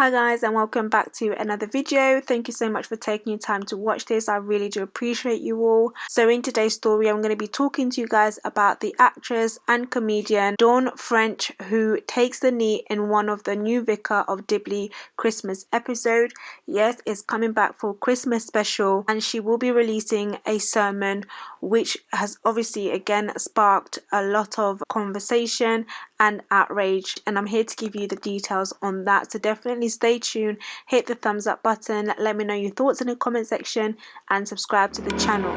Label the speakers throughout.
Speaker 1: Hi guys, and welcome back to another video. Thank you so much for taking your time to watch this. I really do appreciate you all. So in today's story, I'm going to be talking to you guys about the actress and comedian Dawn French, who takes the knee in one of the new Vicar of Dibley Christmas episode. Yes, it's coming back for Christmas special, and she will be releasing a sermon which has obviously again sparked a lot of conversation and outrage, and I'm here to give you the details on that. So definitely stay tuned, hit the thumbs up button, let me know your thoughts in the comment section, and subscribe to the channel.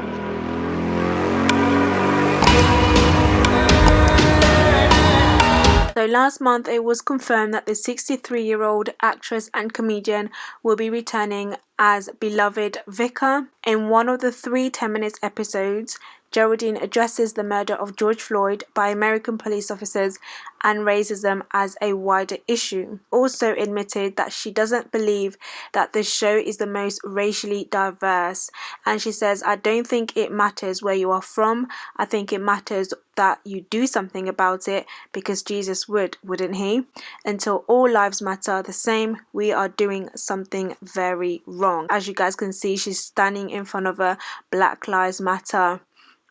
Speaker 1: So last month it was confirmed that the 63-year-old actress and comedian will be returning as beloved Vicar. In one of the 3 10-minute episodes, Geraldine addresses the murder of George Floyd by American police officers and raises them as a wider issue. Also admitted that she doesn't believe that the show is the most racially diverse, and she says, "I don't think it matters where you are from. I think it matters that you do something about it, because Jesus would, wouldn't he? Until all lives matter the same, we are doing something very wrong." As you guys can see, she's standing in front of a Black Lives Matter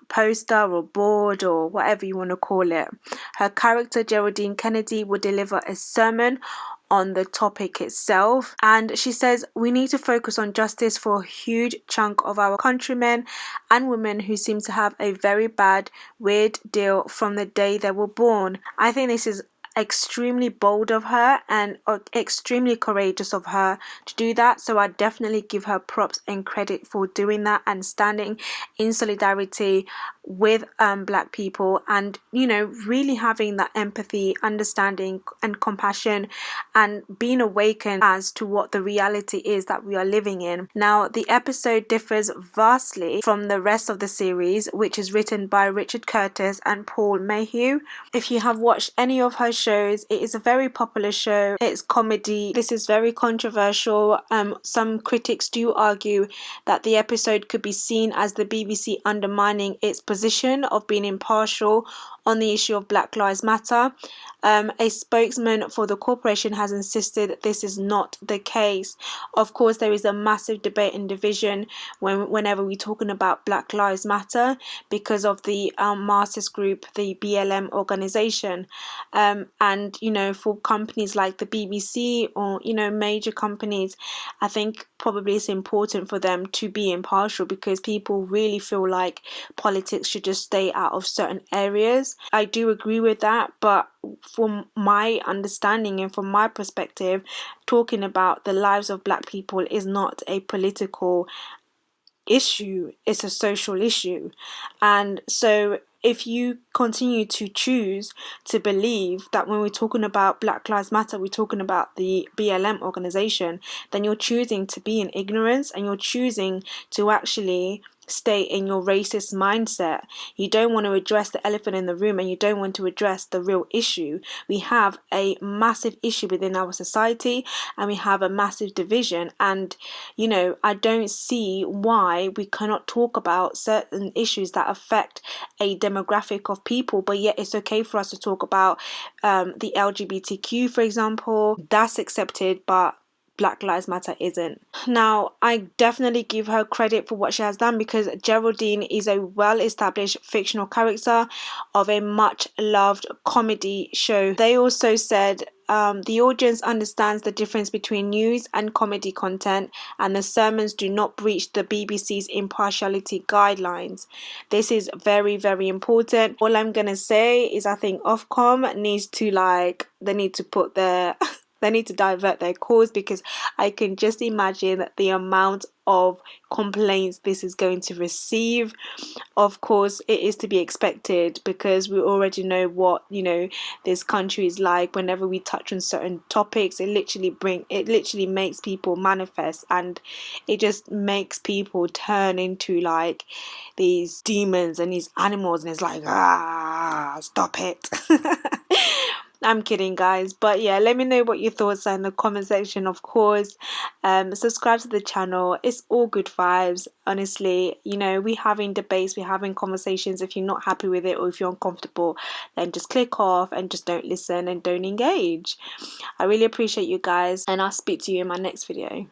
Speaker 1: poster or board or whatever you want to call it. Her character Geraldine Kennedy will deliver a sermon on the topic itself, and she says we need to focus on justice for a huge chunk of our countrymen and women who seem to have a very bad, weird deal from the day they were born. I think this is extremely bold of her and extremely courageous of her to do that, so I definitely give her props and credit for doing that and standing in solidarity with black people, and really having that empathy, understanding and compassion, and being awakened as to what the reality is that we are living in. Now the episode differs vastly from the rest of the series, which is written by Richard Curtis and Paul Mayhew. If you have watched any of her shows, it is a very popular show. It's comedy. This is very controversial. Some critics do argue that the episode could be seen as the BBC undermining its position of being impartial on the issue of Black Lives Matter. A spokesman for the corporation has insisted that this is not the case. Of course, there is a massive debate and division whenever we're talking about Black Lives Matter because of the Marxist group, the BLM organization. And for companies like the BBC or major companies, I think probably it's important for them to be impartial, because people really feel like politics should just stay out of certain areas. I do agree with that, but from my understanding and from my perspective, talking about the lives of black people is not a political issue, it's a social issue. And so if you continue to choose to believe that when we're talking about Black Lives Matter, we're talking about the BLM organization, then you're choosing to be in ignorance, and you're choosing to actually stay in your racist mindset. You don't want to address the elephant in the room, and you don't want to address the real issue. We have a massive issue within our society, and we have a massive division, and I don't see why we cannot talk about certain issues that affect a demographic of people, but yet it's okay for us to talk about the LGBTQ, for example. That's accepted, but Black Lives Matter isn't. Now, I definitely give her credit for what she has done, because Geraldine is a well-established fictional character of a much-loved comedy show. They also said the audience understands the difference between news and comedy content, and the sermons do not breach the BBC's impartiality guidelines. This is very, very important. All I'm gonna say is I think Ofcom needs to they need to put their they need to divert their course, because I can just imagine the amount of complaints this is going to receive. Of course, it is to be expected, because we already know what this country is like. Whenever we touch on certain topics, it literally makes people manifest, and it just makes people turn into like these demons and these animals, and it's like, stop it. I'm kidding, guys. But yeah, let me know what your thoughts are in the comment section, of course. Subscribe to the channel. It's all good vibes. Honestly, you know, we're having debates, we're having conversations. If you're not happy with it or if you're uncomfortable, then just click off and just don't listen and don't engage. I really appreciate you guys, and I'll speak to you in my next video.